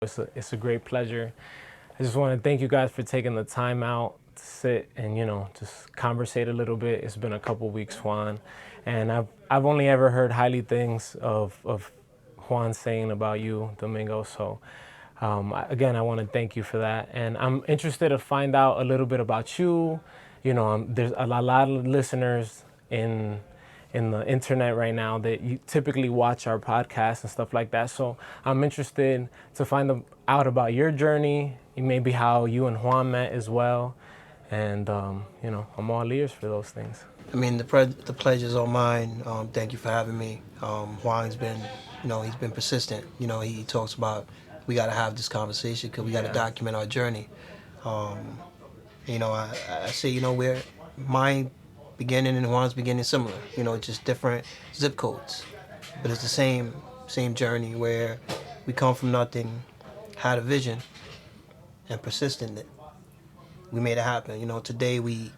It's a great pleasure. I just want to thank you guys for taking the time out to sit and just conversate a little bit. It's been a couple weeks, Juan, and I've only ever heard highly things of Juan saying about you, Domingo. So again, I want to thank you for that, and I'm interested to find out a little bit about you. There's a lot of listeners in the internet right now that you typically watch our podcasts and stuff like that. So I'm interested to find out about your journey, maybe how you and Juan met as well, and I'm all ears for those things. I mean, the pleasure's all mine. Thank you for having me. Juan's been, he's been persistent. He talks about we got to have this conversation because we got to document our journey. Um, I say, we're my beginning and Juan's beginning similar. Just different zip codes, but it's the same journey where we come from nothing, had a vision, and persisted in it. We made it happen. Today we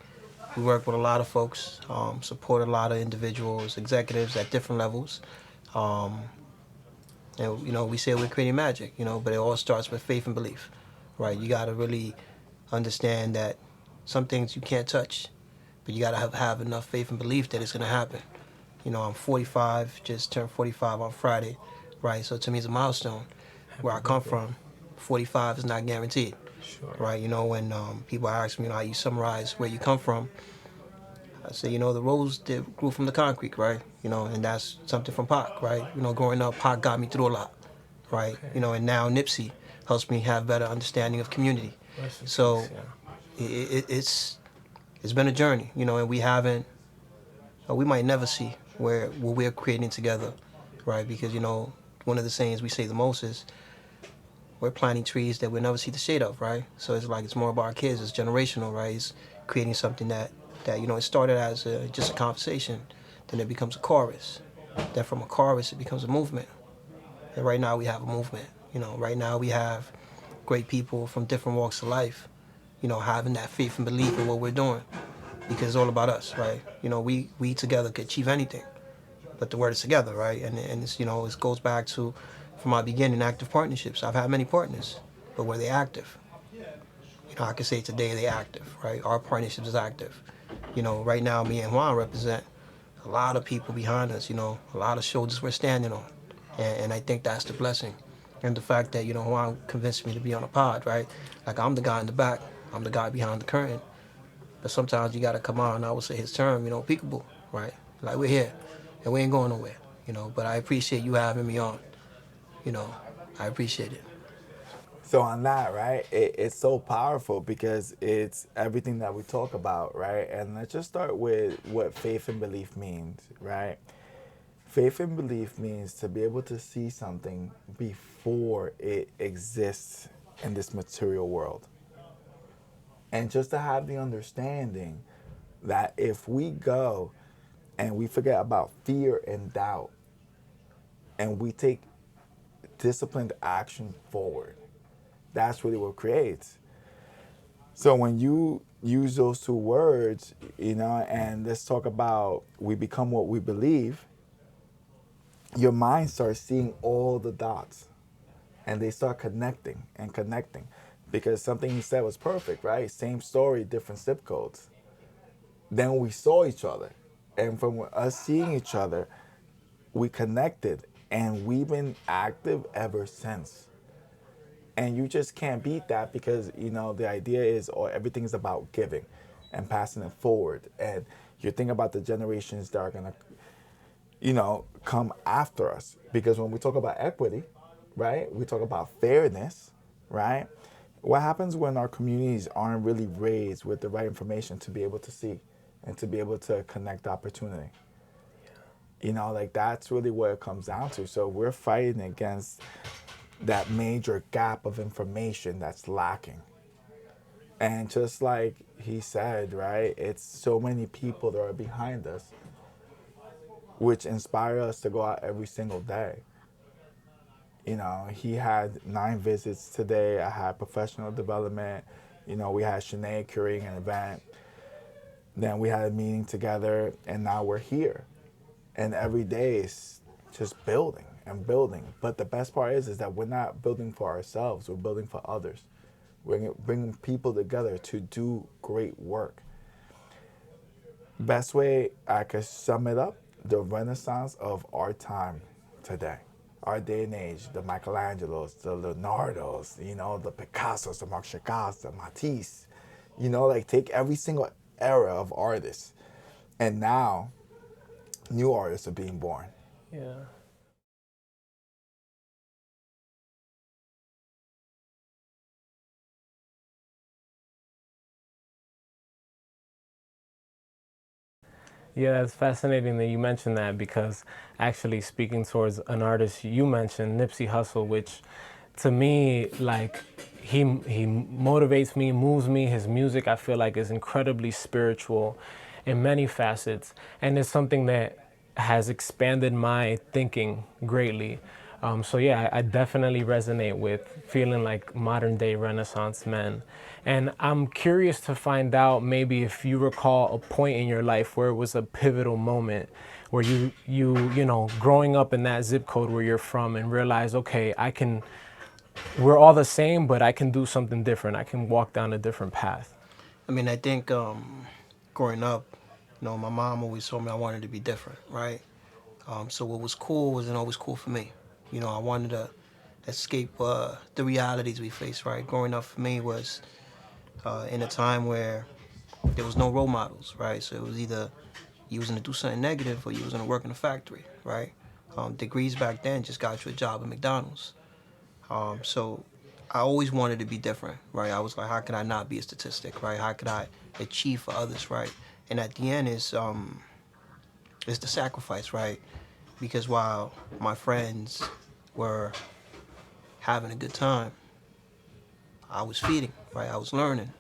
work with a lot of folks, support a lot of individuals, executives at different levels. Um, and, we say we're creating magic, but it all starts with faith and belief, right? You got to really understand that some things you can't touch, but you got to have enough faith and belief that it's going to happen. I'm 45, just turned 45 on Friday, right? So to me, it's a milestone. Where I come from, 45 is not guaranteed, Sure. right? When people ask me, how you summarize where you come from, I say, the rose that grew from the concrete, right? And that's something from Pac, right? Growing up, Pac got me through a lot, right? Okay. And now Nipsey helps me have better understanding of community. Rest in So peace, yeah. it's been a journey, and we haven't, we might never see where what we're creating together, right? Because one of the sayings we say the most is we're planting trees that we'll never see the shade of, right? So it's like it's more about our kids. It's generational, right? It's creating something that it started as just a conversation, then it becomes a chorus. Then from a chorus, it becomes a movement. And right now we have a movement. Right now we have great people from different walks of life, having that faith and belief in what we're doing, because it's all about us, right? We together could achieve anything, but the word is together, right? And it's it goes back to from my beginning active partnerships. I've had many partners, but were they active? I can say today they active, right? Our partnership is active. Right now me and Juan represent a lot of people behind us. A lot of shoulders we're standing on, and I think that's the blessing, and the fact that Juan convinced me to be on a pod, right? Like I'm the guy in the back, I'm the guy behind the curtain, but sometimes you gotta come on. I would say his term, peekaboo, right? Like we're here, and we ain't going nowhere, But I appreciate you having me on, you know. I appreciate it. So on that, right, it's so powerful because it's everything that we talk about, right? And let's just start with what faith and belief means, right? Faith and belief means to be able to see something before it exists in this material world. And just to have the understanding that if we go and we forget about fear and doubt and we take disciplined action forward, that's really what creates. So when you use those two words, and let's talk about we become what we believe, your mind starts seeing all the dots and they start connecting and connecting because something you said was perfect, right? Same story, different zip codes. Then we saw each other. And from us seeing each other, we connected and we've been active ever since. And you just can't beat that because, the idea is everything is about giving and passing it forward. And you think about the generations that are going to, come after us. Because when we talk about equity, right, we talk about fairness, right? What happens when our communities aren't really raised with the right information to be able to see and to be able to connect opportunity? Like that's really what it comes down to. So we're fighting against that major gap of information that's lacking. And just like he said, right, it's so many people that are behind us, which inspire us to go out every single day. He had 9 visits today. I had professional development. We had Shanae curating an event. Then we had a meeting together, and now we're here. And every day is just building and building. But the best part is that we're not building for ourselves. We're building for others. We're bringing people together to do great work. Best way I could sum it up, the renaissance of our time today. Our day and age, the Michelangelos, the Leonardos, the Picassos, the Marc Chagall, the Matisse, like take every single era of artists. And now, new artists are being born. Yeah. Yeah, it's fascinating that you mentioned that because actually speaking towards an artist you mentioned, Nipsey Hussle, which to me, like, he motivates me, moves me. His music, I feel like, is incredibly spiritual in many facets, and it's something that has expanded my thinking greatly. So yeah, I definitely resonate with feeling like modern day Renaissance men. And I'm curious to find out maybe if you recall a point in your life where it was a pivotal moment where you growing up in that zip code where you're from and realize, okay, we're all the same, but I can do something different. I can walk down a different path. I mean, I think growing up, my mom always told me I wanted to be different, right? So what was cool wasn't always cool for me. I wanted to escape the realities we face, right? Growing up for me was in a time where there was no role models, right? So it was either you was going to do something negative or you was going to work in a factory, right? Degrees back then just got you a job at McDonald's. So I always wanted to be different, right? I was like, how can I not be a statistic, right? How could I achieve for others, right? And at the end is the sacrifice, right? Because while my friends were having a good time, I was feeding, right? I was learning.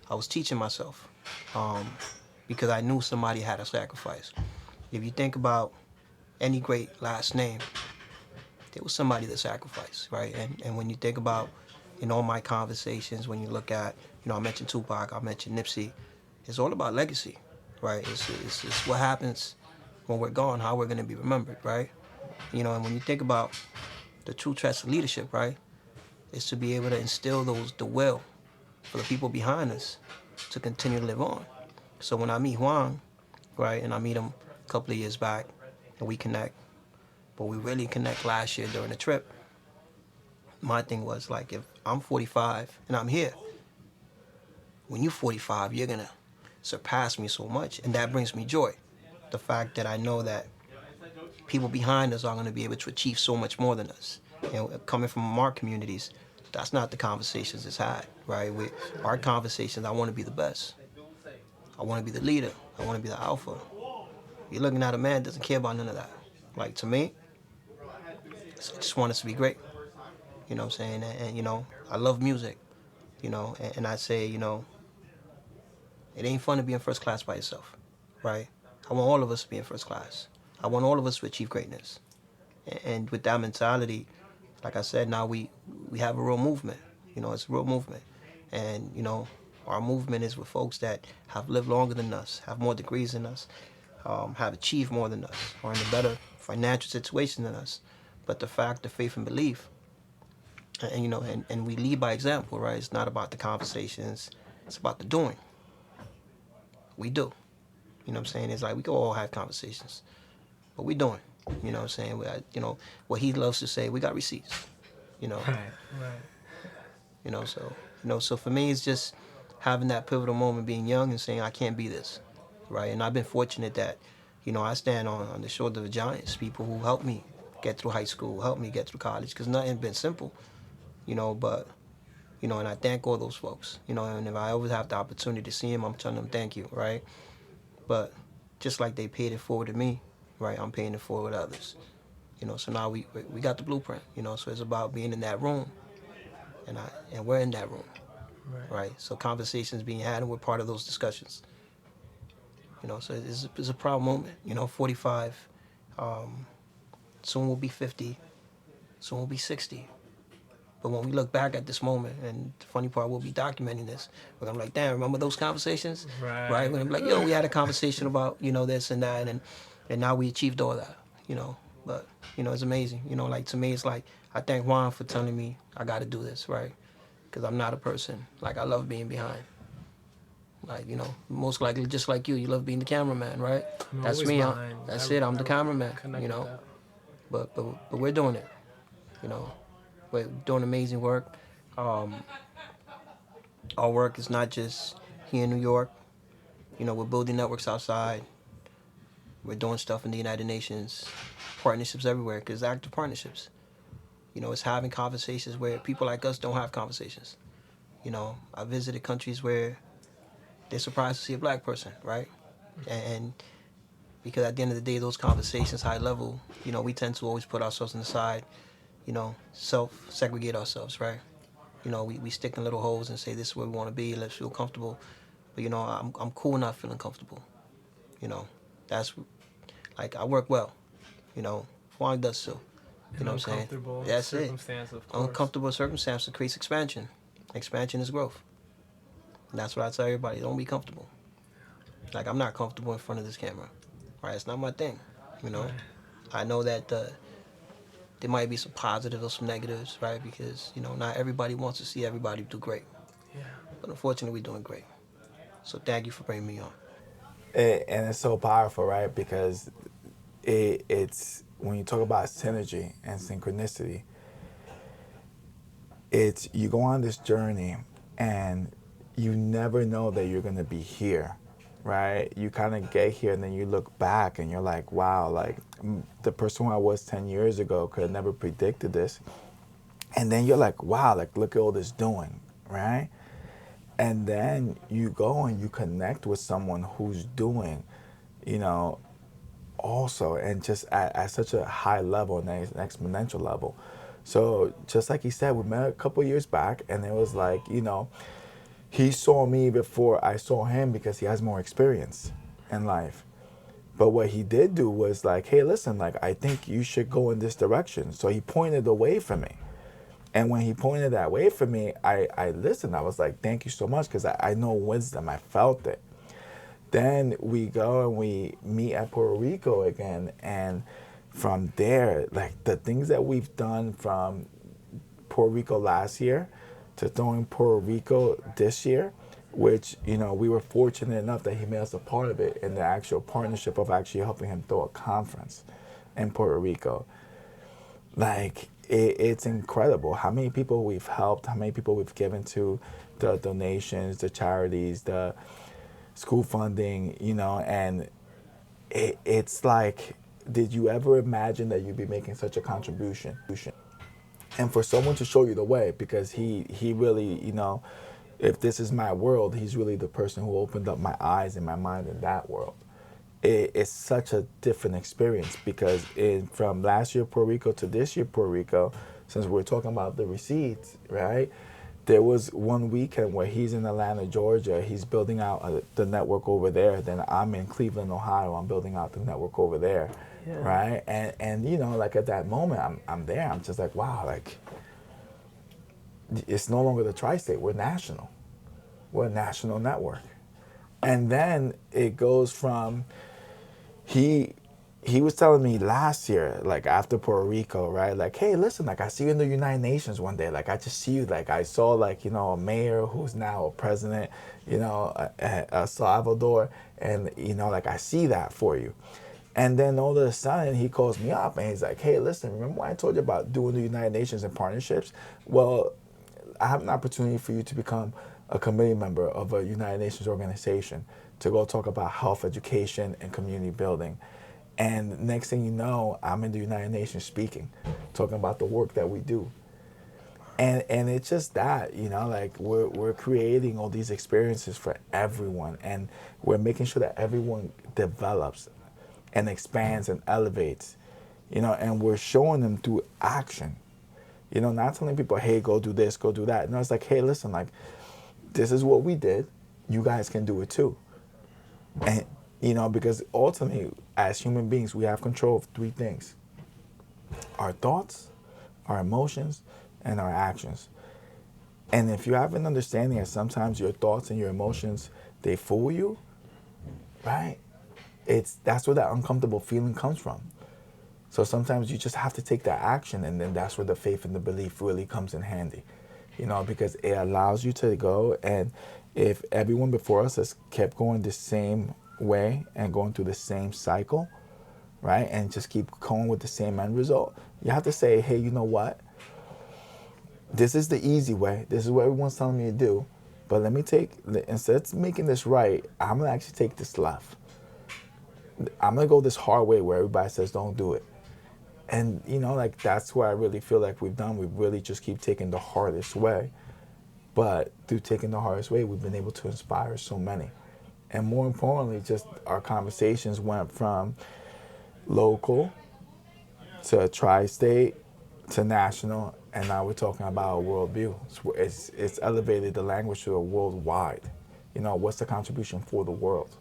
I was teaching myself because I knew somebody had to sacrifice. If you think about any great last name, there was somebody that sacrificed, right? And when you think about, all my conversations, when you look at, I mentioned Tupac, I mentioned Nipsey, it's all about legacy, right? It's what happens when we're gone, how we're going to be remembered, right? And when you think about the true test of leadership, right, is to be able to instill the will for the people behind us to continue to live on. So when I meet Juan, right, and I meet him a couple of years back, and we connect, but we really connect last year during the trip. My thing was like, if I'm 45 and I'm here, when you're 45, you're gonna surpass me so much, and that brings me joy. The fact that I know that people behind us are gonna be able to achieve so much more than us. Coming from our communities, that's not the conversations it's had, right? With our conversations, I want to be the best. I want to be the leader. I want to be the alpha. You're looking at a man that doesn't care about none of that. Like, to me, I just want us to be great. You know what I'm saying? And I love music. And I say, it ain't fun to be in first class by yourself, right? I want all of us to be in first class. I want all of us to achieve greatness. And with that mentality, like I said, now we have a real movement. It's a real movement. And, our movement is with folks that have lived longer than us, have more degrees than us, have achieved more than us, are in a better financial situation than us. But the fact, the faith and belief, and we lead by example, right? It's not about the conversations, it's about the doing. We do. You know what I'm saying? It's like we can all have conversations, but we doing. You know what I'm saying? What he loves to say, we got receipts. Right. So for me, it's just having that pivotal moment, being young and saying, I can't be this, right? And I've been fortunate that, I stand on the shoulder of giants, people who helped me get through high school, helped me get through college, because nothing been simple, but, and I thank all those folks, and if I always have the opportunity to see them, I'm telling them thank you, right? But just like they paid it forward to me, right, I'm paying it forward to others, so now we got the blueprint, so it's about being in that room, and we're in that room. Right. So conversations being had, and we're part of those discussions. So it's a proud moment. 45. Soon we'll be 50. Soon we'll be 60. But when we look back at this moment, and the funny part, we'll be documenting this. We're gonna be like, damn, remember those conversations? Right. We're gonna be like, yo, we had a conversation about this and that, and now we achieved all that. But you know, it's amazing. You know, like to me, it's like I thank Juan for telling me I got to do this, right? Because I'm not a person like I love being behind. Like you know, most likely just like you love being the cameraman, right? I'm That's always me. behind. That's it. I'm the cameraman. Connect You with know, that. but we're doing it. You know, we're doing amazing work. Um, our work is not just here in New York. You know, we're building networks outside. We're doing stuff in the United Nations, partnerships everywhere, because active partnerships. You know, it's having conversations where people like us don't have conversations. You know, I visited countries where they're surprised to see a black person, right? And because at the end of the day, those conversations, high level, you know, we tend to always put ourselves on the side, you know, segregate ourselves, right? You know, we stick in little holes and say this is where we want to be, let's feel comfortable. But, you know, I'm cool not feeling comfortable. You know, that's like I work well, you know, Juan does so. You An know what I'm saying? uncomfortable That's it. circumstance, of course. Uncomfortable circumstance creates expansion. Expansion is growth. And that's what I tell everybody. Don't be comfortable. Like I'm not comfortable in front of this camera. Right? It's not my thing. You know. Right. I know that there might be some positives or some negatives, right? Because, you know, not everybody wants to see everybody do great. Yeah. But unfortunately we're doing great. So thank you for bringing me on. And it's so powerful, right? Because it's when you talk about synergy and synchronicity, it's you go on this journey and you never know that you're going to be here, right? You kind of get here and then you look back and you're like, wow, like the person who I was 10 years ago could have never predicted this. And then you're like, wow, like look at all this doing, right? And then you go and you connect with someone who's doing, you know, also, and just at such a high level and an exponential level. So just like he said, we met a couple years back, and it was like, you know, he saw me before I saw him because he has more experience in life. But what he did do was like, hey, listen, like I think you should go in this direction. So he pointed away from me. And when he pointed that way for me, I listened. I was like, thank you so much, because I know wisdom. I felt it. Then we go and we meet at Puerto Rico again. And from there, like the things that we've done from Puerto Rico last year to throwing Puerto Rico this year, which, you know, we were fortunate enough that he made us a part of it in the actual partnership of actually helping him throw a conference in Puerto Rico. Like, it's incredible how many people we've helped, how many people we've given to, the donations, the charities, the school funding, you know, and it's like, did you ever imagine that you'd be making such a contribution? And for someone to show you the way, because he really, you know, if this is my world, he's really the person who opened up my eyes and my mind in that world. It's such a different experience, because from last year Puerto Rico to this year Puerto Rico, since we're talking about the receipts, right? There was one weekend where he's in Atlanta, Georgia. He's building out the network over there. Then I'm in Cleveland, Ohio. I'm building out the network over there, Yeah. right? And you know, like at that moment, I'm there. I'm just like, wow, like it's no longer the tri-state. We're national. We're a national network. And then it goes from he was telling me last year, like after Puerto Rico, right? Like, hey, listen, like I see you in the United Nations one day. Like I just see you. Like I saw, like, you know, a mayor who's now a president, you know, Salvador, and you know, like I see that for you. And then all of a sudden he calls me up and he's like, hey, listen, remember when I told you about doing the United Nations and partnerships? Well, I have an opportunity for you to become a committee member of a United Nations organization to go talk about health education and community building. And next thing you know, I'm in the United Nations speaking, talking about the work that we do. And it's just that, you know, like we're creating all these experiences for everyone, and we're making sure that everyone develops and expands and elevates, you know, and we're showing them through action. You know, not telling people, hey, go do this, go do that. No, it's like, hey, listen, like, this is what we did. You guys can do it too. And, you know, because ultimately, as human beings, we have control of three things: our thoughts, our emotions, and our actions. And if you have an understanding that sometimes your thoughts and your emotions, they fool you, right? That's where that uncomfortable feeling comes from. So sometimes you just have to take that action, and then that's where the faith and the belief really comes in handy, because it allows you to go. And if everyone before us has kept going the same way and going through the same cycle, right, and just keep going with the same end result, you have to say, hey, you know what? This is the easy way. This is what everyone's telling me to do. But let me instead of making this right, I'm going to actually take this left. I'm going to go this hard way where everybody says don't do it. And, that's what I really feel like we've done. We really just keep taking the hardest way. But through taking the hardest way, we've been able to inspire so many. And more importantly, just our conversations went from local to tri-state to national, and now we're talking about a worldview. It's elevated the language to a worldwide. What's the contribution for the world?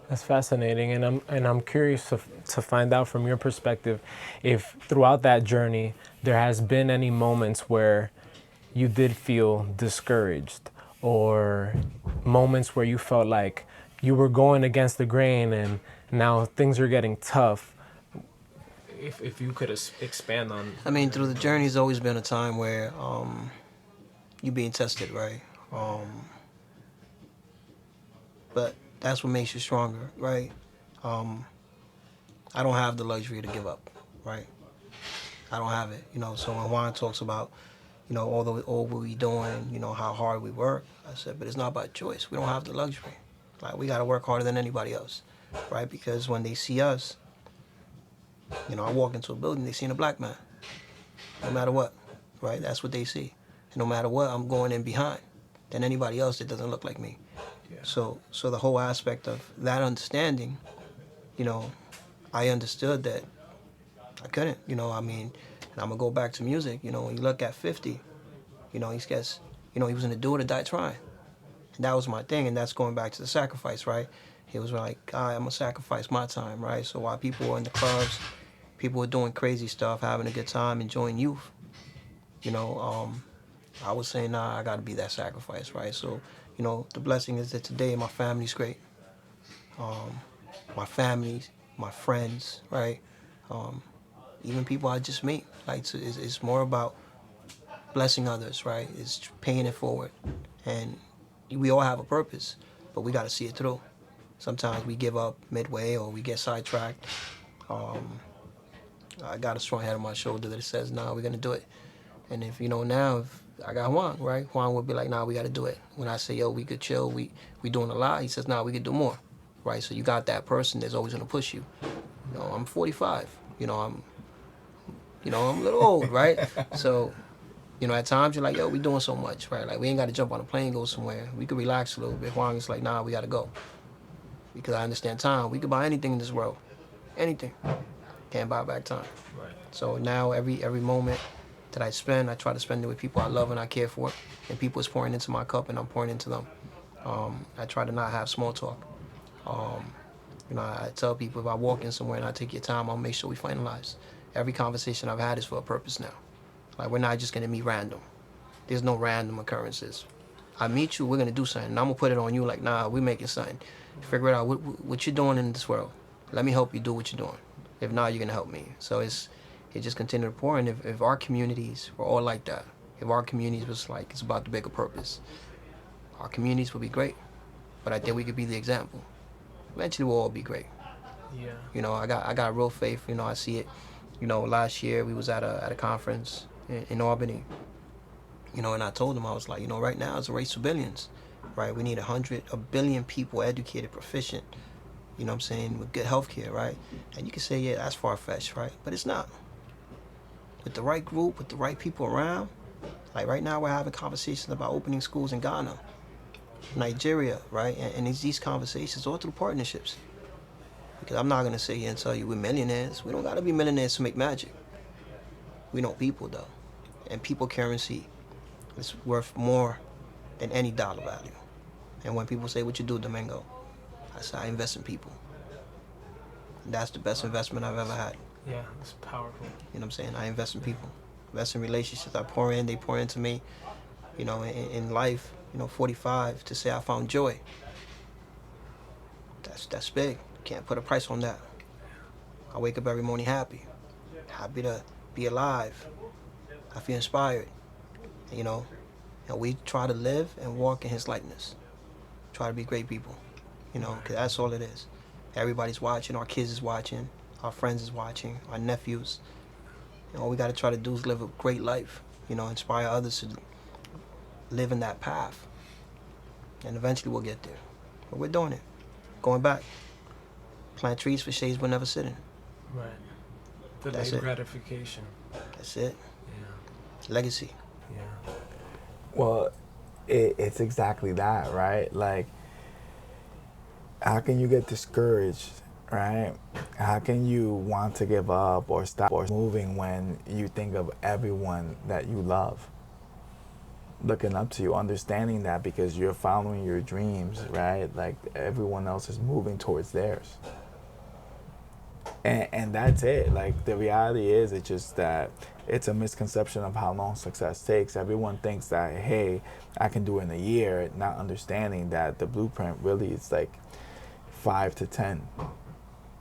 That's fascinating, and I'm curious to find out from your perspective if throughout that journey there has been any moments where you did feel discouraged, or moments where you felt like you were going against the grain and now things are getting tough. If you could expand on. I mean, through the journey's always been a time where you're being tested, right? But that's what makes you stronger, right? I don't have the luxury to give up, right? I don't have it, So when Juan talks about, all what we doing, how hard we work, I said, but it's not about choice. We don't have the luxury. Like, we got to work harder than anybody else, right? Because when they see us, I walk into a building, they see a black man, no matter what, right? That's what they see. And no matter what, I'm going in behind than anybody else that doesn't look like me. Yeah. So the whole aspect of that understanding, I understood that I couldn't, and I'm going to go back to music, when you look at 50, he gets, he was going to do it or die trying. And that was my thing, and that's going back to the sacrifice, right? He was like, I'm going to sacrifice my time, right? So while people were in the clubs, people were doing crazy stuff, having a good time, enjoying youth, I was saying, nah, I got to be that sacrifice, right? So, the blessing is that today my family's great. My family, my friends, right? Even people I just meet. Like, it's more about blessing others, right? It's paying it forward. And we all have a purpose, but we got to see it through. Sometimes we give up midway or we get sidetracked. I got a strong head on my shoulder that says, nah, we're going to do it. And if, now, if I got Juan, right? Juan would be like, nah, we got to do it. When I say, yo, we could chill, we doing a lot, he says, nah, we could do more, right? So you got that person that's always going to push you. I'm 45. I'm a little old, right? So, at times you're like, yo, we doing so much, right? Like, we ain't got to jump on a plane and go somewhere. We could relax a little bit. Juan is like, nah, we got to go. Because I understand time. We could buy anything in this world. Anything. Can't buy back time. Right. So now every moment that I spend, I try to spend it with people I love and I care for. And people is pouring into my cup and I'm pouring into them. I try to not have small talk. I tell people if I walk in somewhere and I take your time, I'll make sure we finalize. Every conversation I've had is for a purpose now. Like, we're not just going to meet random. There's no random occurrences. I meet you, we're going to do something. And I'm going to put it on you like, nah, we're making something. Figure it out. What you're doing in this world. Let me help you do what you're doing. If not, you're going to help me. So it just continue to pour. And if our communities were all like that, if our communities was like, it's about the bigger purpose, our communities would be great. But I think we could be the example. Eventually we'll all be great. Yeah. I got real faith. I see it. Last year we was at a conference in Albany. And I told them, I was like, right now it's a race for billions, right? We need a billion people educated, proficient, what I'm saying, with good health care, right? And you can say, yeah, that's far-fetched, right? But it's not. With the right group, with the right people around, like right now we're having conversations about opening schools in Ghana, Nigeria, right? And these conversations all through partnerships. Because I'm not going to sit here and tell you we're millionaires. We don't got to be millionaires to make magic. We know people, though. And people currency is worth more than any dollar value. And when people say, what you do, Domingo? I say, I invest in people. And that's the best investment I've ever had. Yeah, it's powerful. You know what I'm saying? I invest in people. invest in relationships. I pour in, they pour into me. In life, 45 to say I found joy. That's big. Can't put a price on that. I wake up every morning happy to be alive. I feel inspired. You know, and we try to live and walk in His likeness. Try to be great people. Because that's all it is. Everybody's watching. Our kids is watching. Our friends is watching. Our nephews. All we got to try to do is live a great life. Inspire others to live in that path. And eventually we'll get there. But we're doing it. Going back. Plant trees for shades we'll never sit in. Right. That's Delayed it. gratification. That's it. Yeah. Legacy. Yeah. Well, it's exactly that, right? Like, how can you get discouraged, right? How can you want to give up or stop or moving when you think of everyone that you love looking up to you, understanding that because you're following your dreams, right? Like everyone else is moving towards theirs. And that's it. Like the reality is, it's just that it's a misconception of how long success takes. Everyone thinks that, hey, I can do it in a year, not understanding that the blueprint really is like 5 to 10.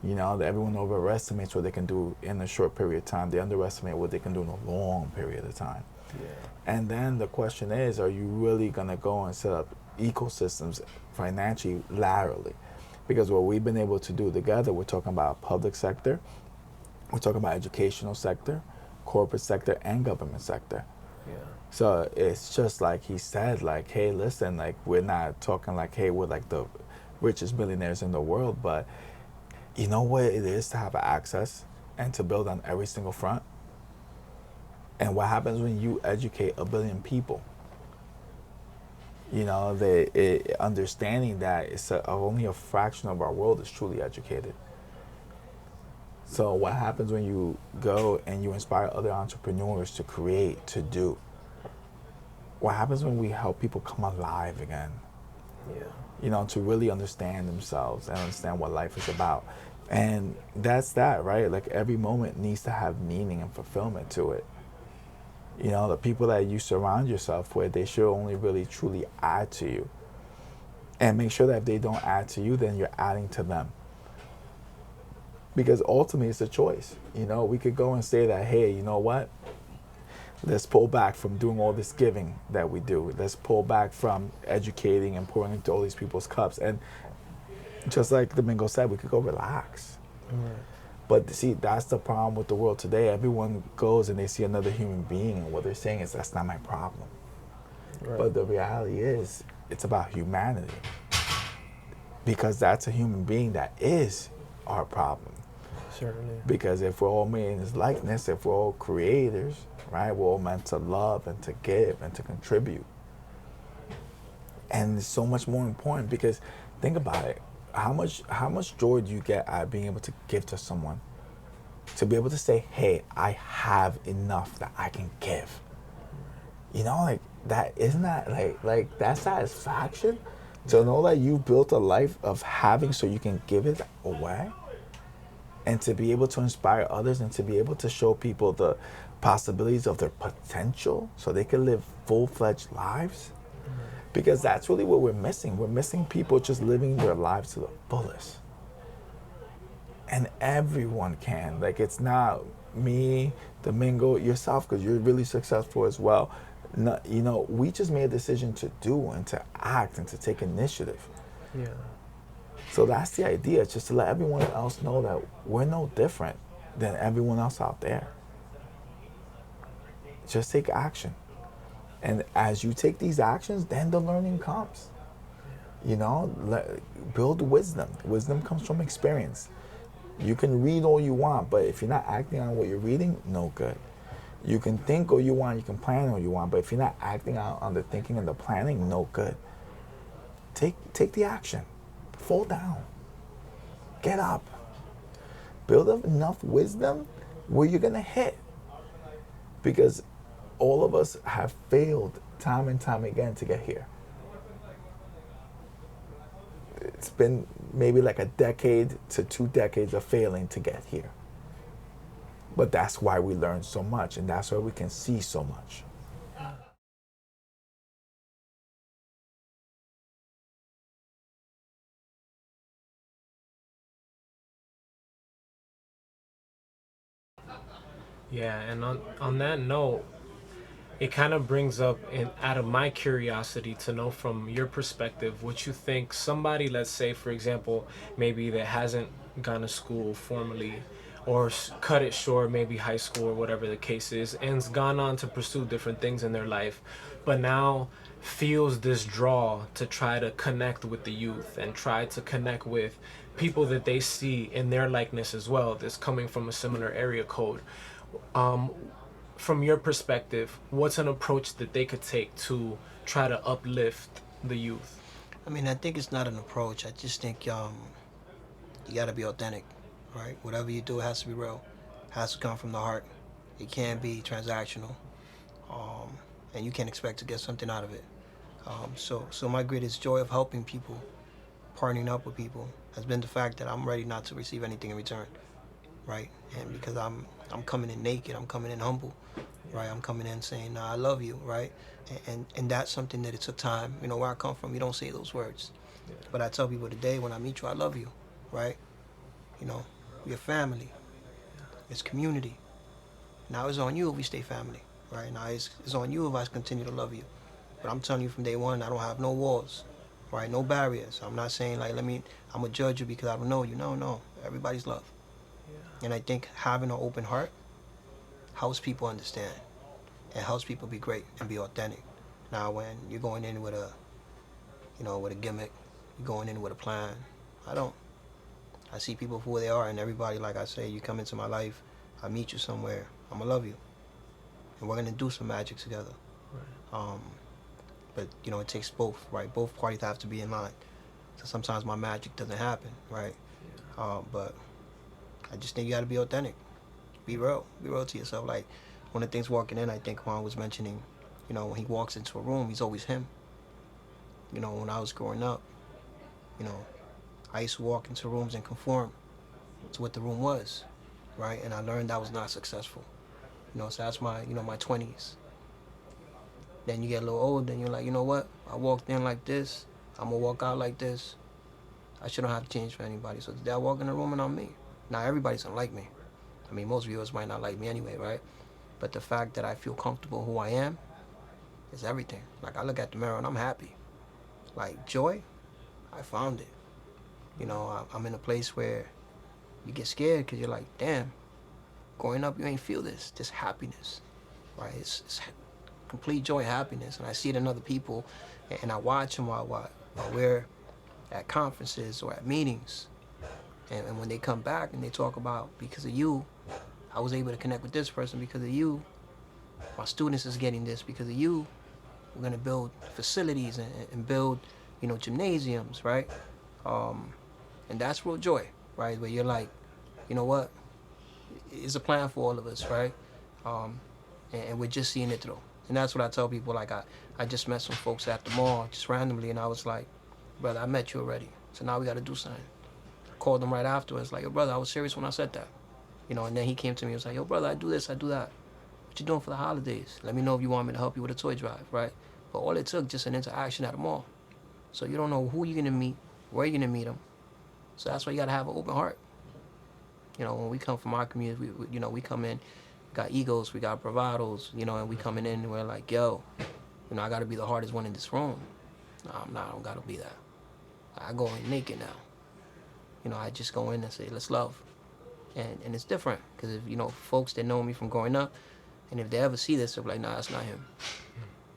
That everyone overestimates what they can do in a short period of time. They underestimate what they can do in a long period of time. Yeah. And then the question is, are you really going to go and set up ecosystems financially, laterally? Because what we've been able to do together, we're talking about public sector, we're talking about educational sector, corporate sector, and government sector. Yeah. So it's just like he said, like, hey, listen, like we're not talking like, hey, we're like the richest millionaires in the world, but you know what it is to have access and to build on every single front? And what happens when you educate 1 billion people? Understanding that only a fraction of our world is truly educated. So what happens when you go and you inspire other entrepreneurs to create, to do? What happens when we help people come alive again? Yeah. To really understand themselves and understand what life is about. And that's that, right? Like every moment needs to have meaning and fulfillment to it. The people that you surround yourself with, they should only really truly add to you. And make sure that if they don't add to you, then you're adding to them. Because ultimately it's a choice. We could go and say that, hey, you know what? Let's pull back from doing all this giving that we do. Let's pull back from educating and pouring into all these people's cups. And just like Domingo said, we could go relax. Right. But see, that's the problem with the world today. Everyone goes and they see another human being, and what they're saying is, that's not my problem. Right. But the reality is, it's about humanity. Because that's a human being that is our problem. Certainly. Because if we're all made in His likeness, if we're all creators, right, we're all meant to love and to give and to contribute. And it's so much more important because think about it. How much joy do you get out of being able to give to someone? To be able to say, hey, I have enough that I can give. Like that, isn't that like that satisfaction? To know that you built a life of having so you can give it away? And to be able to inspire others and to be able to show people the possibilities of their potential so they can live full-fledged lives? Because that's really what we're missing. We're missing people just living their lives to the fullest. And everyone can. Like, it's not me, Domingo, yourself, because you're really successful as well. No, we just made a decision to do and to act and to take initiative. Yeah. So that's the idea, just to let everyone else know that we're no different than everyone else out there. Just take action. And as you take these actions, then the learning comes. Build wisdom. Wisdom comes from experience. You can read all you want, but if you're not acting on what you're reading, no good. You can think all you want, you can plan all you want, but if you're not acting on the thinking and the planning, no good. Take the action. Fall down. Get up. Build up enough wisdom where you're going to hit. Because all of us have failed time and time again to get here. It's been maybe like a decade to 2 decades of failing to get here. But that's why we learn so much, and that's why we can see so much. Yeah, and on that note, it kind of brings up out of my curiosity to know from your perspective what you think somebody, let's say for example, maybe that hasn't gone to school formally or cut it short, maybe high school or whatever the case is, and's gone on to pursue different things in their life, but now feels this draw to try to connect with the youth and try to connect with people that they see in their likeness as well, that's coming from a similar area code. um, from your perspective, what's an approach that they could take to try to uplift the youth? I mean, I think it's not an approach. I just think you got to be authentic, right? Whatever you do, it has to be real. It has to come from the heart. It can't be transactional, um, and you can't expect to get something out of it. So my greatest joy of helping people, partnering up with people, has been the fact that I'm ready not to receive anything in return, right? And because I'm coming in naked, I'm coming in humble, right? I'm coming in saying, nah, I love you, right? And that's something that it took time. You know, where I come from, you don't say those words. But I tell people today, when I meet you, I love you, right? You know, we're family. It's community. Now it's on you if we stay family, right? Now it's on you if I continue to love you. But I'm telling you from day one, I don't have no walls, right? No barriers. I'm not saying like, I'm gonna judge you because I don't know you. No, no. Everybody's love. And I think having an open heart helps people understand. It helps people be great and be authentic. Now, when you're going in with with a gimmick, you're going in with a plan. I don't. I see people for who they are, and everybody, like I say, you come into my life, I meet you somewhere, I'm gonna love you, and we're gonna do some magic together. Um, but it takes both, right? Both parties have to be in line. So sometimes my magic doesn't happen, right? But I just think you got to be authentic, be real to yourself. Like one of the things walking in, I think Juan was mentioning, when he walks into a room, he's always him. When I was growing up, you know, I used to walk into rooms and conform to what the room was, right? And I learned that was not successful. So that's my 20s. Then you get a little older and you're like, you know what? I walked in like this. I'm going to walk out like this. I shouldn't have to change for anybody. So today I walk in the room and I'm me. Now everybody's going to like me. I mean, most viewers might not like me anyway, right? But the fact that I feel comfortable who I am is everything. Like I look at the mirror and I'm happy. Like joy, I found it. I'm in a place where you get scared because you're like, damn, growing up you ain't feel this happiness, right? It's complete joy, happiness, and I see it in other people, and I watch them while we're at conferences or at meetings, and when they come back and they talk about, because of you, I was able to connect with this person. Because of you, my students is getting this. Because of you, we're gonna build facilities and build, gymnasiums, right? And that's real joy, right? Where you're like, you know what? It's a plan for all of us, right? And we're just seeing it through. And that's what I tell people. Like I just met some folks at the mall just randomly, and I was like, brother, I met you already. So now we got to do something. I called him right afterwards, like, yo, brother, I was serious when I said that. And then he came to me and was like, yo, brother, I do this, I do that. What you doing for the holidays? Let me know if you want me to help you with a toy drive, right? But all it took, just an interaction at the mall. So you don't know who you're going to meet, where you're going to meet them. So that's why you got to have an open heart. When we come from our community, we come in, we got egos, we got bravados, and we coming in and we're like, yo, I got to be the hardest one in this room. No, I don't got to be that. I go in naked now. I just go in and say, let's love. And it's different because if, folks that know me from growing up, and if they ever see this, they're like, nah, that's not him.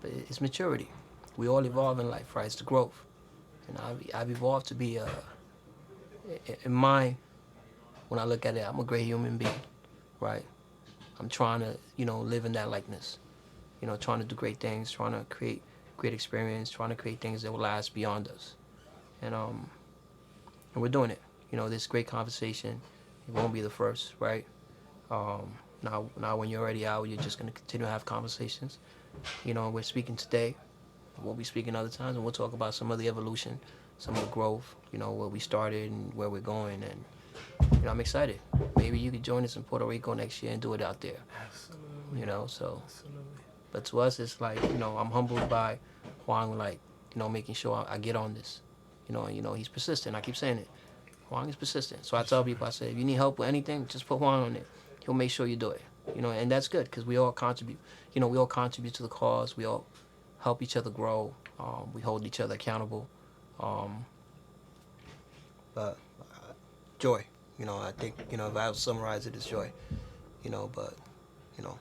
But it's maturity. We all evolve in life, right? It's the growth. And I've evolved to be, in my, when I look at it, I'm a great human being, right? I'm trying to, live in that likeness. Trying to do great things, trying to create great experience, trying to create things that will last beyond us. And we're doing it. This great conversation, it won't be the first, right? Now when you're already out, you're just going to continue to have conversations. We're speaking today. We'll be speaking other times, and we'll talk about some of the evolution, some of the growth, where we started and where we're going. I'm excited. Maybe you could join us in Puerto Rico next year and do it out there. Absolutely. So, Absolutely. but to us, it's like, I'm humbled by Juan, like, making sure I get on this. And, he's persistent. I keep saying it. Juan is persistent. So I tell people, I say, if you need help with anything, just put Juan on it. He'll make sure you do it. And that's good because we all contribute. We all contribute to the cause. We all help each other grow. We hold each other accountable. Um, but joy. I think, if I would summarize it, it's joy. But, you know,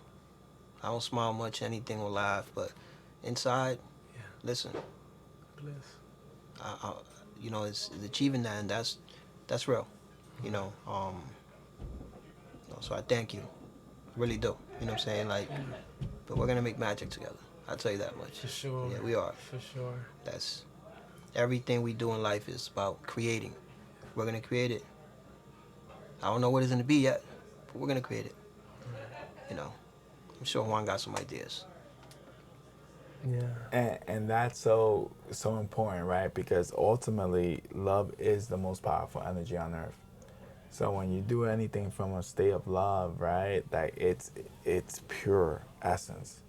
I don't smile much, anything will laugh. But inside, Yeah. listen, Bliss. I it's achieving that, and that's real. You know, um, so I thank you, really do. You know what I'm saying? Like, but we're gonna make magic together. I'll tell you that much. For sure. Yeah, we are. For sure. That's everything we do in life is about creating. We're gonna create it. I don't know what it's gonna be yet, but we're gonna create it. You know, I'm sure Juan got some ideas. Yeah. And that's so important, right? Because ultimately, love is the most powerful energy on earth. So when you do anything from a state of love, right, that it's pure essence.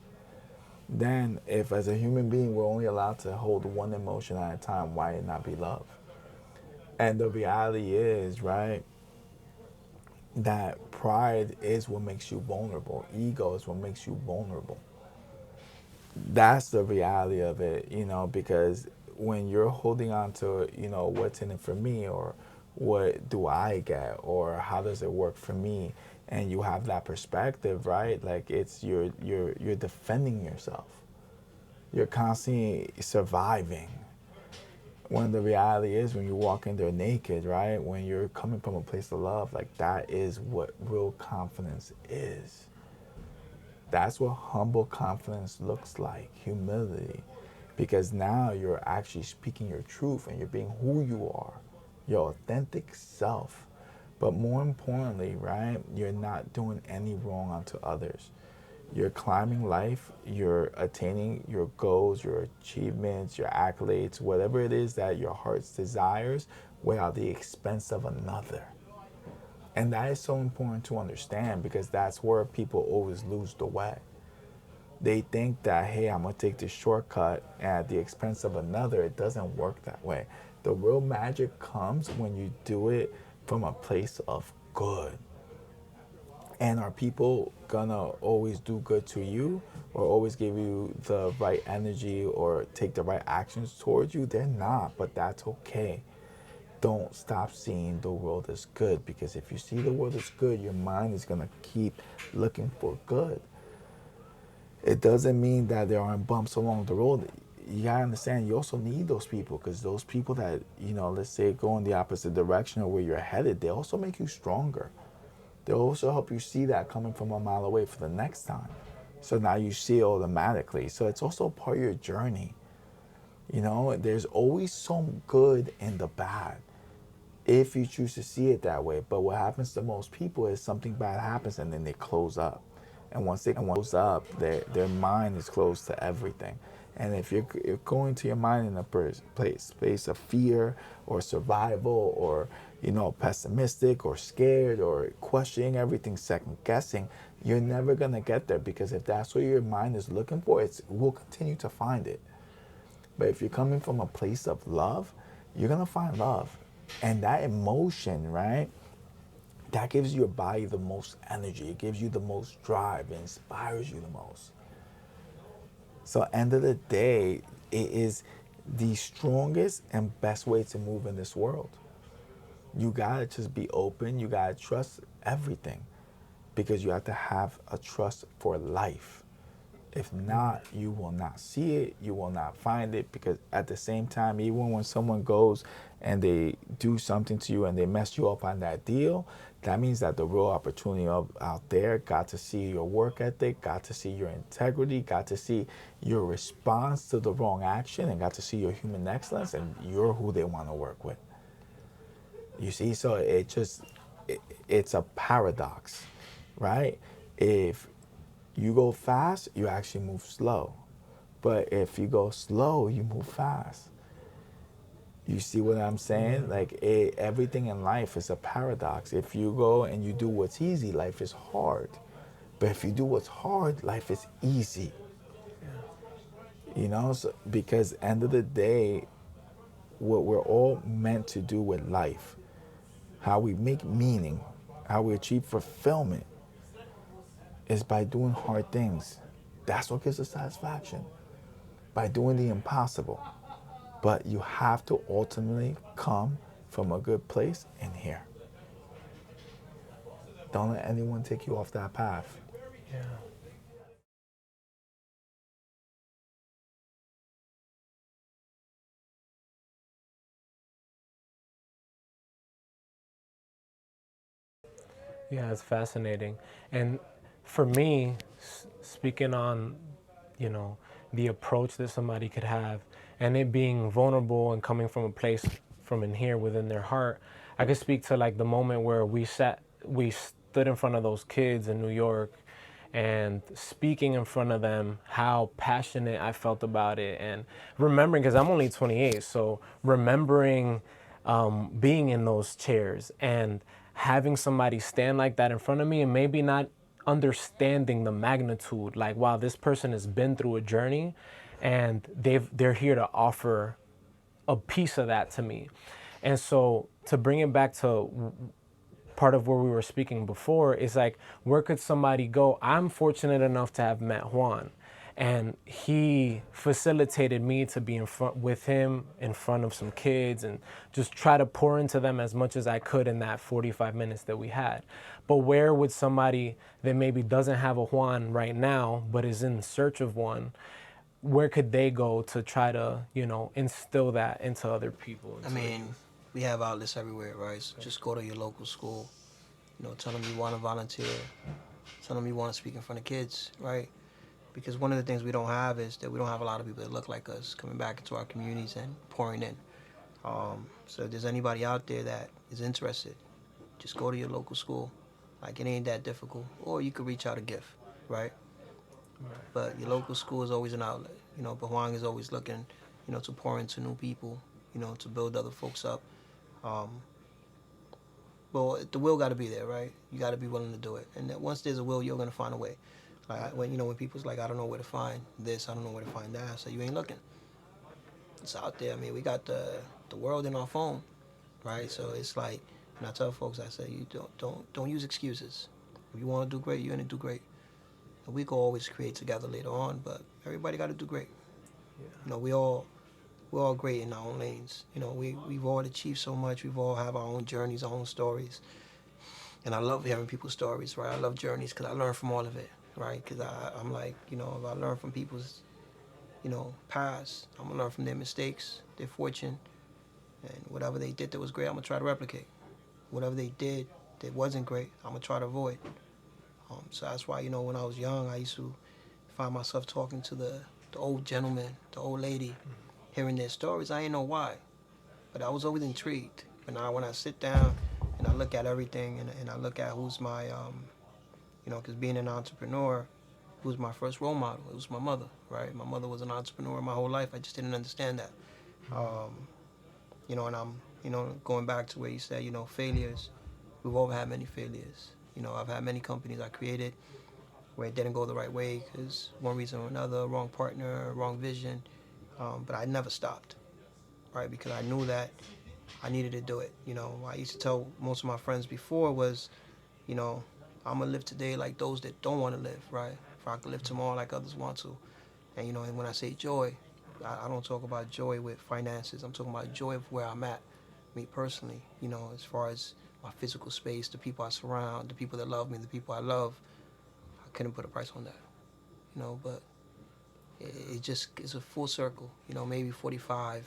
Then, if as a human being we're only allowed to hold one emotion at a time, why it not be love? And the reality is, right, that pride is what makes you vulnerable. Ego is what makes you vulnerable. That's the reality of it, because when you're holding on to, what's in it for me, or what do I get, or how does it work for me, and you have that perspective, right? Like it's you're defending yourself. You're constantly surviving. When the reality is, when you walk in there naked, right? When you're coming from a place of love, like that is what real confidence is. That's what humble confidence looks like, humility. Because now you're actually speaking your truth and you're being who you are, your authentic self. But more importantly, right, you're not doing any wrong unto others. You're climbing life, you're attaining your goals, your achievements, your accolades, whatever it is that your heart's desires, without the expense of another. And that is so important to understand because that's where people always lose the way. They think that, hey, I'm going to take this shortcut at the expense of another. It doesn't work that way. The real magic comes when you do it from a place of good. And are people gonna always do good to you or always give you the right energy or take the right actions towards you? They're not, but that's okay. Don't stop seeing the world as good, because if you see the world as good, your mind is gonna keep looking for good. It doesn't mean that there aren't bumps along the road. You gotta understand, you also need those people, because those people that, let's say go in the opposite direction of where you're headed, they also make you stronger. They'll also help you see that coming from a mile away for the next time. So now you see it automatically. So it's also part of your journey. There's always some good in the bad if you choose to see it that way. But what happens to most people is something bad happens and then they close up. And once they close up, their mind is closed to everything. And if you're going to your mind in a place of fear or survival or, pessimistic or scared or questioning everything, second guessing, you're never going to get there, because if that's what your mind is looking for, it will continue to find it. But if you're coming from a place of love, you're going to find love. And that emotion, right? That gives your body the most energy. It gives you the most drive. It inspires you the most. So end of the day, it is the strongest and best way to move in this world. You gotta just be open. You gotta trust everything, because you have to have a trust for life. If not, you will not see it. You will not find it, because at the same time, even when someone goes and they do something to you and they mess you up on that deal, that means that the real opportunity out there got to see your work ethic, got to see your integrity, got to see your response to the wrong action, and got to see your human excellence, and you're who they want to work with. You see, so it's a paradox, right? If you go fast, you actually move slow. But if you go slow, you move fast. You see what I'm saying? Like everything in life is a paradox. If you go and you do what's easy, life is hard. But if you do what's hard, life is easy. You know, so, because end of the day, what we're all meant to do with life, how we make meaning, how we achieve fulfillment, is by doing hard things. That's what gives us satisfaction. By doing the impossible. But you have to ultimately come from a good place in here. Don't let anyone take you off that path. Yeah. Yeah, it's fascinating. And for me, speaking on, you know, the approach that somebody could have and it being vulnerable and coming from a place from in here within their heart, I could speak to like the moment where we stood in front of those kids in New York and speaking in front of them, how passionate I felt about it, and remembering, because I'm only 28, so remembering being in those chairs and having somebody stand like that in front of me and maybe not understanding the magnitude, like, wow, this person has been through a journey and they're here to offer a piece of that to me. And so to bring it back to part of where we were speaking before is like, where could somebody go? I'm fortunate enough to have met Juan, and he facilitated me to be in front with him in front of some kids and just try to pour into them as much as I could in that 45 minutes that we had. But where would somebody that maybe doesn't have a Juan right now but is in search of one, where could they go to try to, instill that into other people? I mean, we have outlets everywhere, right? So just go to your local school. Tell them you want to volunteer. Tell them you want to speak in front of kids, right? Because one of the things we don't have is that we don't have a lot of people that look like us coming back into our communities and pouring in. So if there's anybody out there that is interested, just go to your local school. Like, it ain't that difficult. Or you could reach out a gift, right? But your local school is always an outlet. But Juan is always looking, to pour into new people, to build other folks up. Um, well, the will got to be there, right? You got to be willing to do it. And that once there's a will, you're gonna find a way. Like when people's like, I don't know where to find this, I don't know where to find that. So you ain't looking. It's out there. I mean, we got the world in our phone, right? So it's like, and I tell folks, I say, you don't use excuses. If you want to do great, you're gonna do great. And we can always create together later on, but everybody got to do great. We're all great in our own lanes. We've all achieved so much. We've all have our own journeys, our own stories. And I love hearing people's stories, right? I love journeys because I learn from all of it, right? Because I'm like, if I learn from people's, past, I'm going to learn from their mistakes, their fortune, and whatever they did that was great, I'm going to try to replicate. Whatever they did that wasn't great, I'm going to try to avoid. So that's why, when I was young, I used to find myself talking to the old gentleman, the old lady, hearing their stories. I didn't know why, but I was always intrigued. But now when I sit down and I look at everything and I look at who's my, because being an entrepreneur, who's my first role model? It was my mother, right? My mother was an entrepreneur my whole life. I just didn't understand that. And I'm, going back to where you said, failures. We've all had many failures. I've had many companies I created where it didn't go the right way because one reason or another, wrong partner, wrong vision. But I never stopped, right? Because I knew that I needed to do it. I used to tell most of my friends before was, I'm going to live today like those that don't want to live, right? If I could live tomorrow like others want to. And, and when I say joy, I don't talk about joy with finances. I'm talking about joy of where I'm at, me personally, as far as my physical space, the people I surround, the people that love me, the people I love. I couldn't put a price on that, but it just is a full circle, maybe 45,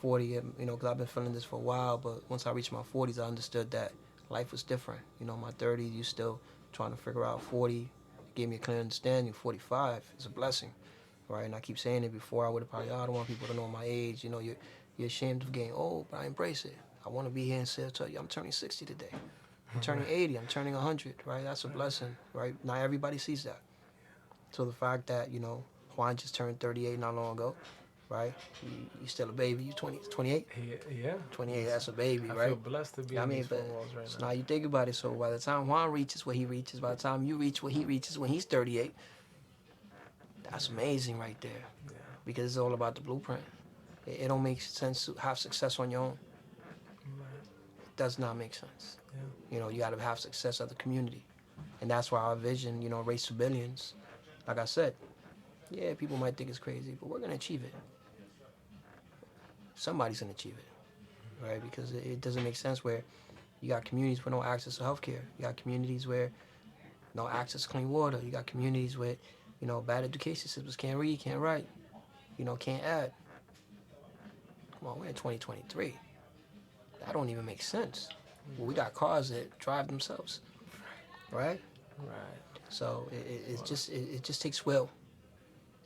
40, because I've been feeling this for a while, but once I reached my 40s, I understood that life was different. My 30s, you still trying to figure out. 40 gave me a clear understanding. 45 is a blessing, right? And I keep saying it before, I would have probably, I don't want people to know my age. You're ashamed of getting old, but I embrace it. I want to be here and tell you I'm turning 60 today. I'm turning 80, I'm turning 100, right? That's a blessing, right? Not everybody sees that. So the fact that, Juan just turned 38 not long ago, right? You still a baby. You 28? Yeah. 28, that's a baby, I right? feel blessed to be I in mean, these but four walls right so now. now you think about it. So by the time Juan reaches what he reaches, by the time you reach what he reaches when he's 38, that's amazing right there. Yeah. Because it's all about the blueprint. It don't make sense to have success on your own. Right. It does not make sense. Yeah. You know, you got to have success as a community. And that's why our vision, you know, Race to Billions, like I said, yeah, people might think it's crazy, but we're going to achieve it. Somebody's going to achieve it, right? Because it doesn't make sense where you got communities with no access to healthcare. You got communities where no access to clean water. You got communities with, you know, bad education systems, can't read, can't write, you know, can't add. Come on, we're in 2023. That don't even make sense. Well, we got cars that drive themselves, right? Right. So it just takes will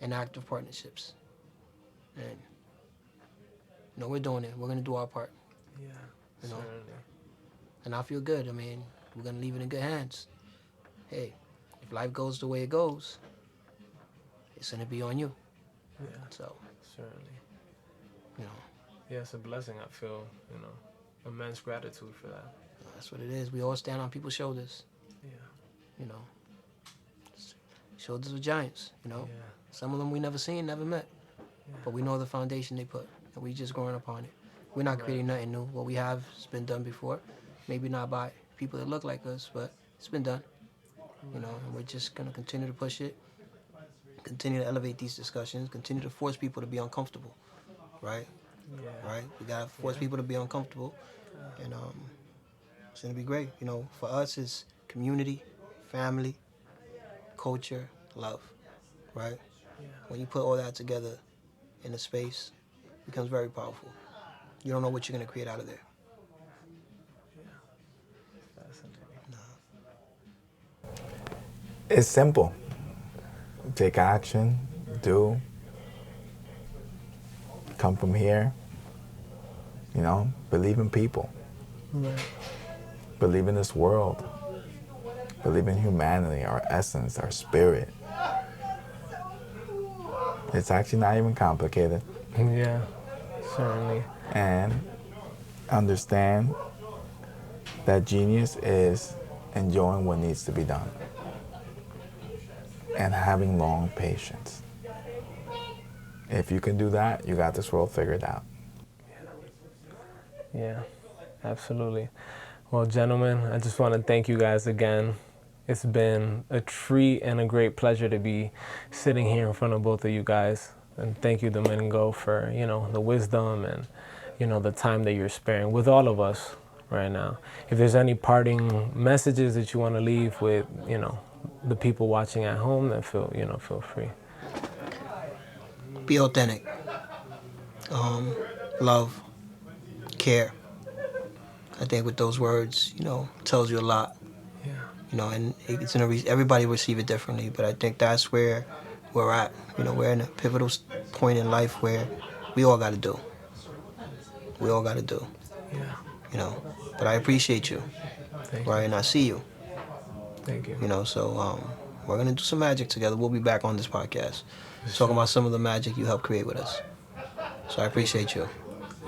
and active partnerships. And you know, we're doing it. We're gonna do our part. Yeah. You know. Certainly. And I feel good. I mean, we're gonna leave it in good hands. Hey, if life goes the way it goes, it's gonna be on you. Yeah. So, Certainly. you know, Yeah, it's a blessing. I feel, you know, immense gratitude for that. that's what it is. We all stand on people's shoulders. Yeah. You know, shoulders of giants. You know, Yeah. some of them we never seen, never met, Yeah. but we know the foundation they put, and we just growing upon it. We're not creating nothing new. What we have has been done before. Maybe not by people that look like us, but it's been done. You know, and we're just gonna continue to push it, continue to elevate these discussions, continue to force people to be uncomfortable, right? Yeah. Right? We gotta force people to be uncomfortable, and it's gonna be great. You know, for us, it's community, family, culture, love, right? Yeah. When you put all that together in a space, it becomes very powerful. You don't know what you're gonna create out of there. Fascinating. It's simple. Take action, do, come from here, you know, believe in people, Right. believe in this world, believe in humanity, our essence, our spirit. It's actually not even complicated. Yeah. Certainly. And understand that genius is enjoying what needs to be done and having long patience. If you can do that, you got this world figured out. Yeah, absolutely. Well, gentlemen, I just want to thank you guys again. It's been a treat and a great pleasure to be sitting here in front of both of you guys. And thank you, Domingo, for, you know, the wisdom and, you know, the time that you're sparing with all of us right now. If there's any parting messages that you want to leave with, you know, the people watching at home, then feel free. Be authentic. Love, care. I think with those words, you know, tells you a lot. Yeah. You know, and it's everybody receive it differently, but I think that's where we're at. You know, we're in a pivotal point in life where we all got to do. We all got to do. Yeah. You know, but I appreciate you, Thank right? you. And I see you. Thank you. You know, so we're gonna do some magic together. We'll be back on this podcast, talking about some of the magic you helped create with us. So I appreciate you.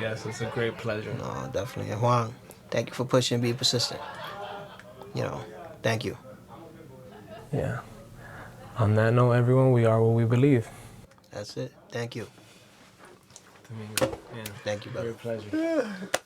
Yes, it's a great pleasure. No, definitely. And Juan, thank you for pushing and being persistent. You know, thank you. Yeah. On that note, everyone, we are what we believe. That's it. Thank you. Domingo, yeah. Thank you, brother. Great pleasure.